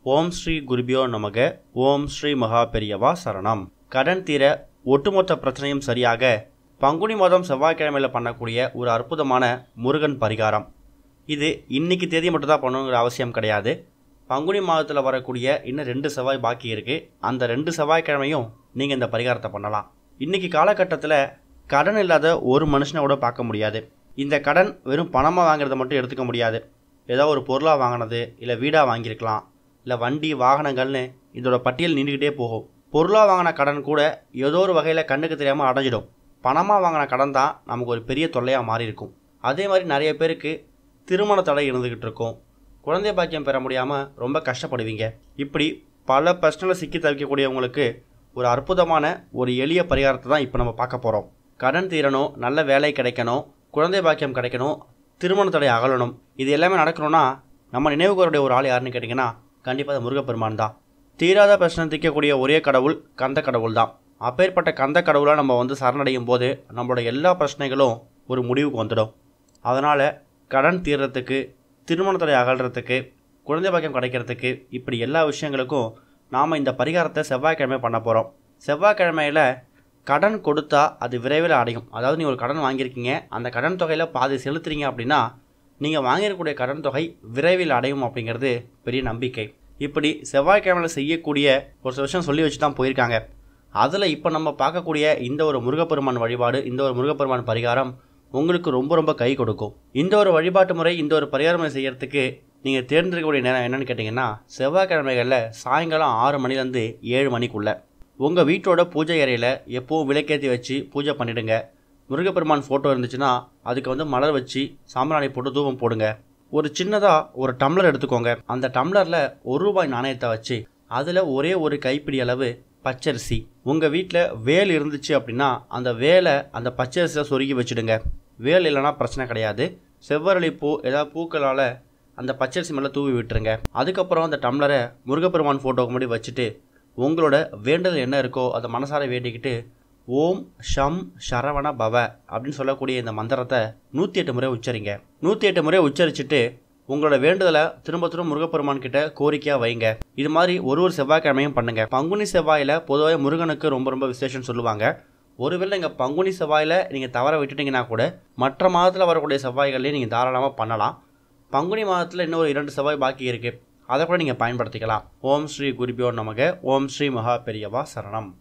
ஓம் ஸ்ரீ குருபியோ நமக. ஓம் ஸ்ரீ மகா பெரியவா சரணம். கடன் தீர ஒட்டுமொத்த பிரச்சனையும் சரியாக பங்குனி மாதம் செவ்வாய்க்கிழமையில் பண்ணக்கூடிய ஒரு அற்புதமான முருகன் பரிகாரம். இது இன்னைக்கு தேதி மட்டும் தான் பண்ணணுங்கிற அவசியம் கிடையாது. பங்குனி மாதத்தில் வரக்கூடிய இன்னும் 2 செவ்வாய் பாக்கி இருக்குது. அந்த 2 செவ்வாய்க்கிழமையும் நீங்கள் இந்த பரிகாரத்தை பண்ணலாம். இன்றைக்கி காலகட்டத்தில் கடன் இல்லாத ஒரு மனுஷனை கூட பார்க்க முடியாது. இந்த கடன் வெறும் பணமாக வாங்குறத மட்டும் எடுத்துக்க முடியாது. ஏதோ ஒரு பொருளாக வாங்கினது, இல்லை வீடாக வாங்கியிருக்கலாம், இல்லை வண்டி வாகனங்கள்னு இதோட பட்டியல் நீண்டுக்கிட்டே போகும். பொருளாக வாங்கின கடன் கூட ஏதோ ஒரு வகையில் கண்ணுக்கு தெரியாமல் அடைஞ்சிடும். பணமாக வாங்கின கடன் தான் நமக்கு ஒரு பெரிய தொல்லையாக மாறி இருக்கும். அதே மாதிரி நிறைய பேருக்கு திருமண தடை இருந்துக்கிட்டு இருக்கும். குழந்தை பாக்கியம் பெற முடியாமல் ரொம்ப கஷ்டப்படுவீங்க. இப்படி பல பிரச்சனையில் சிக்கி தவிக்கக்கூடியவங்களுக்கு ஒரு அற்புதமான ஒரு எளிய பரிகாரத்தை தான் இப்போ நம்ம பார்க்க போகிறோம். கடன் தீரணும், நல்ல வேலை கிடைக்கணும், குழந்தை பாக்கியம் கிடைக்கணும், திருமண தடை அகலணும், இது எல்லாமே நடக்கணும்னா நம்ம நினைவுகூரக்கூடிய ஒரு ஆள் யாருன்னு கேட்டிங்கன்னா கண்டிப்பாக அது முருகப்பெருமான் தான். தீராத பிரச்சனை தீர்க்கக்கூடிய ஒரே கடவுள் கந்த கடவுள் தான். அப்பேற்பட்ட கந்த கடவுளாக நம்ம சரணடையும் போது நம்மளோட எல்லா பிரச்சனைகளும் ஒரு முடிவுக்கு வந்துடும். அதனால் கடன் தீர்றதுக்கு, திருமண தடை அகல்றதுக்கு, குழந்தை பாக்கியம் கிடைக்கிறதுக்கு, இப்படி எல்லா விஷயங்களுக்கும் நாம் இந்த பரிகாரத்தை செவ்வாய்க்கிழமை பண்ண போகிறோம். செவ்வாய்க்கிழமையில் கடன் கொடுத்தா அது விரைவில் அடையும். அதாவது நீங்கள் ஒரு கடன் வாங்கியிருக்கீங்க, அந்த கடன் தொகையில் பாதி செலுத்துறீங்க அப்படின்னா நீங்கள் வாங்கியிருக்கக்கூடிய கடன் தொகை விரைவில் அடையும் அப்படிங்கிறது பெரிய நம்பிக்கை. இப்படி செவ்வாய்க்கிழமையில் செய்யக்கூடிய ஒரு சில விஷயம் சொல்லி வச்சு தான் போயிருக்காங்க. அதில் இப்போ நம்ம பார்க்கக்கூடிய இந்த ஒரு முருகப்பெருமான் வழிபாடு, இந்த ஒரு முருகப்பெருமான் பரிகாரம் உங்களுக்கு ரொம்ப ரொம்ப கை கொடுக்கும். இந்த ஒரு வழிபாட்டு முறை, இந்த ஒரு பரிகார முறை செய்யறதுக்கு நீங்கள் தேர்ந்தெடுக்கக்கூடிய நேரம் என்னென்னு கேட்டிங்கன்னா செவ்வாய்க்கிழமைகளில் சாயங்காலம் 6 மணிலேருந்து 7 மணிக்குள்ளே உங்கள் வீட்டோட பூஜை அறையில் எப்போவும் விளக்கேற்றி வச்சு பூஜை பண்ணிவிடுங்க. முருகப்பெருமான் ஃபோட்டோ இருந்துச்சுன்னா அதுக்கு மலர் வச்சு சாம்பிராணி போட்டு தூபம் போடுங்க. ஒரு சின்னதாக ஒரு டம்ளர் எடுத்துக்கோங்க. அந்த டம்ளரில் ₹1 நாணயத்தை வச்சு அதில் ஒரே ஒரு கைப்பிடி அளவு பச்சரிசி, உங்கள் வீட்டில் வேல் இருந்துச்சு அப்படின்னா அந்த வேலை அந்த பச்சரிசியை சொருகி வச்சுடுங்க. வேல் இல்லைனா பிரச்சனை கிடையாது. செவ்வரளி பூ, ஏதாவது பூக்களால் அந்த பச்சரிசி மேலே தூவி விட்டுருங்க. அதுக்கப்புறம் அந்த டம்ளரை முருகப்பெருமான் ஃபோட்டோக்கு முன்னாடி வச்சுட்டு உங்களோட வேண்டுதல் என்ன இருக்கோ அதை மனசார வேண்டிக்கிட்டு ஓம் ஷம் சரவண பவ அப்படின்னு சொல்லக்கூடிய இந்த மந்திரத்தை 108 முறை உச்சரிங்க. 108 முறை உச்சரிச்சுட்டு உங்களோட வேண்டுதலை திரும்ப திரும்ப முருகப்பெருமான் கிட்ட கோரிக்கையாக வைங்க. இது மாதிரி ஒரு செவ்வாய்க்கிழமையும் பண்ணுங்க. பங்குனி செவ்வாயில் பொதுவாக முருகனுக்கு ரொம்ப ரொம்ப விசேஷம் சொல்லுவாங்க. ஒருவேளை நீங்கள் பங்குனி செவ்வாயில் நீங்கள் தவற விட்டுட்டீங்கன்னா கூட மற்ற மாதத்தில் வரக்கூடிய செவ்வாய்கள்லேயே நீங்கள் தாராளமாக பண்ணலாம். பங்குனி மாதத்தில் இன்னும் ஒரு 2 செவ்வாய் பாக்கி இருக்குது, அதை கூட நீங்கள் பயன்படுத்திக்கலாம். ஓம் ஸ்ரீ குருபியோ நமக. ஓம் ஸ்ரீ மகா பெரியவா சரணம்.